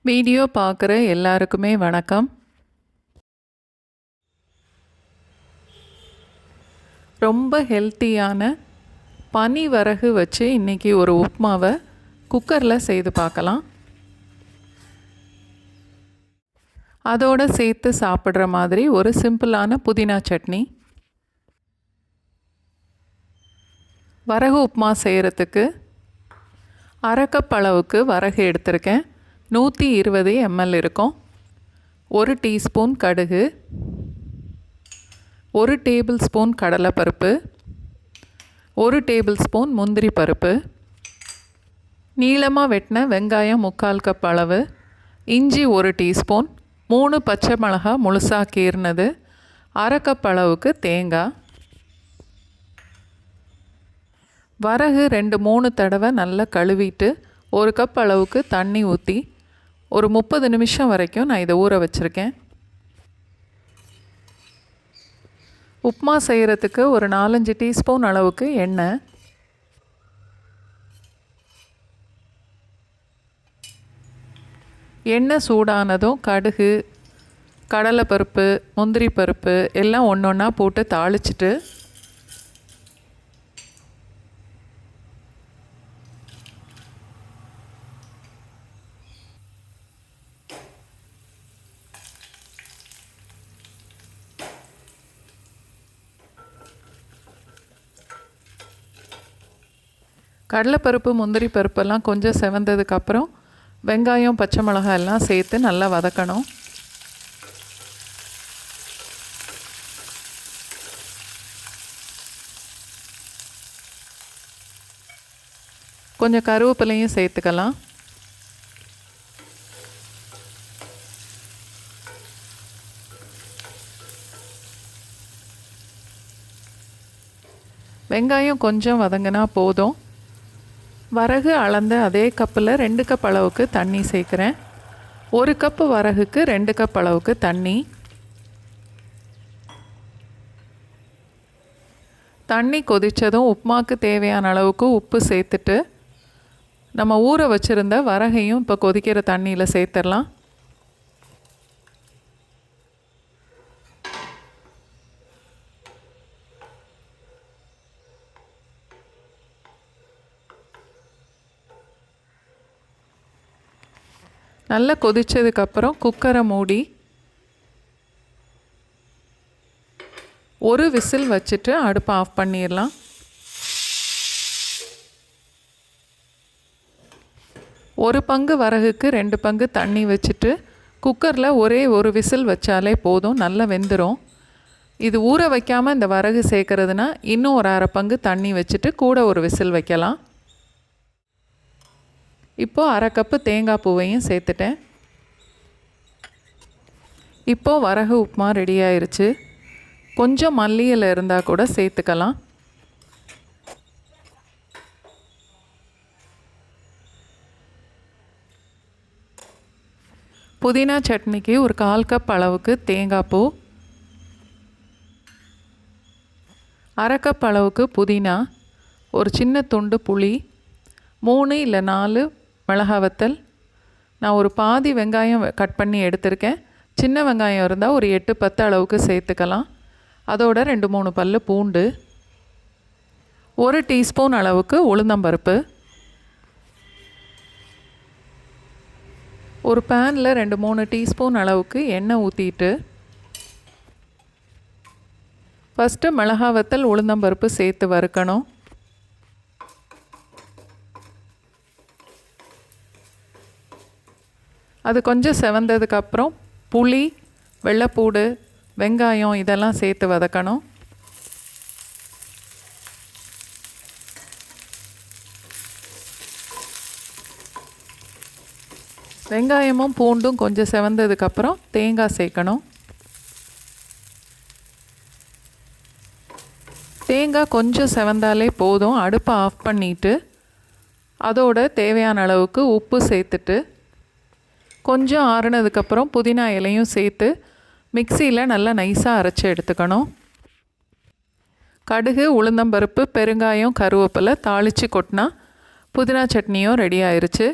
Video பார்க்குற எல்லாருக்குமே வணக்கம். ரொம்ப ஹெல்த்தியான பனி வரகு வச்சு இன்றைக்கி ஒரு உப்மாவை குக்கரில் செய்து பார்க்கலாம். அதோடு சேர்த்து சாப்பிட்ற மாதிரி ஒரு சிம்பிளான புதினா சட்னி. வரகு உப்மா செய்கிறதுக்கு அரை கப் அளவுக்கு வரகு எடுத்திருக்கேன். 120 ml இருக்கும். 1 டீஸ்பூன் கடுகு, 1 டேபிள் ஸ்பூன் கடலைப்பருப்பு, 1 டேபிள் ஸ்பூன் முந்திரி பருப்பு, நீளமாக வெட்டின வெங்காயம் 3/4 கப் அளவு, இஞ்சி 1 டீஸ்பூன், 3 பச்சை மிளகாய் முழுசாக கீறினது, அரை கப் அளவுக்கு தேங்காய். வரகு 2-3 தடவை நல்லா கழுவிட்டு 1 கப் அளவுக்கு தண்ணி ஊற்றி ஒரு 30 நிமிஷம் வரைக்கும் நான் இதை ஊற வச்சுருக்கேன். உப்மா செய்கிறதுக்கு ஒரு 4-5 டீஸ்பூன் அளவுக்கு எண்ணெய், எண்ணெய் சூடானதும் கடுகு, கடலைப்பருப்பு, முந்திரி பருப்பு எல்லாம் ஒன்று ஒன்றா போட்டு தாளிச்சிட்டு கடலைப்பருப்பு முந்திரி பருப்பெல்லாம் கொஞ்சம் செவந்ததுக்கப்புறம் வெங்காயம் பச்சை மிளகாய் எல்லாம் சேர்த்து நல்லா வதக்கணும். கொஞ்சம் கருவேப்பிலையும் சேர்த்துக்கலாம். வெங்காயம் கொஞ்சம் வதங்கினா போதும். வரகு அளந்த அதே கப்பில் 2 கப் அளவுக்கு தண்ணி சேர்க்குறேன். 1 கப்பு வரகுக்கு 2 கப் அளவுக்கு தண்ணி. தண்ணி கொதித்ததும் உப்புமாவுக்கு தேவையான அளவுக்கு உப்பு சேர்த்துட்டு நம்ம ஊற வச்சுருந்த வரகையும் இப்போ கொதிக்கிற தண்ணியில் சேர்த்துடலாம். நல்லா கொதித்ததுக்கப்புறம் குக்கரை மூடி ஒரு விசில் வச்சுட்டு அடுப்பை ஆஃப் பண்ணிடலாம். ஒரு பங்கு வரகுக்கு 2 பங்கு தண்ணி வச்சுட்டு குக்கரில் ஒரே ஒரு விசில் வச்சாலே போதும், நல்லா வெந்துடும். இது ஊற வைக்காமல் இந்த வரகு சேர்க்குறதுனா இன்னும் ஒரு அரை பங்கு தண்ணி வச்சுட்டு கூட ஒரு விசில் வைக்கலாம். இப்போது அரை கப்பு தேங்காய் பூவையும் சேர்த்துட்டேன். இப்போது வரகு உப்புமா ரெடி ஆயிடுச்சு. கொஞ்சம் மல்லி இலை இருந்தால் கூட சேர்த்துக்கலாம். புதினா சட்னிக்கு ஒரு 1/4 கப் அளவுக்கு தேங்காய் பூ, அரை கப் அளவுக்கு புதினா, ஒரு சின்ன துண்டு புளி, 3 இல்லை 4 மிளகாய் வத்தல், நான் ஒரு பாதி வெங்காயம் கட் பண்ணி எடுத்திருக்கேன். சின்ன வெங்காயம் இருந்தால் ஒரு 8-10 அளவுக்கு சேர்த்துக்கலாம். அதோட 2-3 பல்லு பூண்டு, 1 டீஸ்பூன் அளவுக்கு உளுந்தம்பருப்பு. ஒரு பேனில் 2-3 டீஸ்பூன் அளவுக்கு எண்ணெய் ஊற்றிட்டு ஃபஸ்ட்டு மிளகாய் வத்தல் உளுந்தம்பருப்பு சேர்த்து வறுக்கணும். அது கொஞ்சம் செவந்ததுக்கப்புறம் புளி, வெள்ளைப்பூடு, வெங்காயம் இதெல்லாம் சேர்த்து வதக்கணும். வெங்காயமும் பூண்டும் கொஞ்சம் செவந்ததுக்கப்புறம் தேங்காய் சேர்க்கணும். தேங்காய் கொஞ்சம் செவந்தாலே போதும். அடுப்பை ஆஃப் பண்ணிவிட்டு அதோட தேவையான அளவுக்கு உப்பு சேர்த்துட்டு கொஞ்சம் ஆறுனதுக்கப்புறம் புதினா இலையும் சேர்த்து மிக்சியில் நல்லா நைஸாக அரைச்சி எடுத்துக்கணும். கடுகு, உளுந்தம்பருப்பு, பெருங்காயம், கருவேப்பிலை தாளித்து கொட்டினா புதினா சட்னியும் ரெடி ஆயிடுச்சு.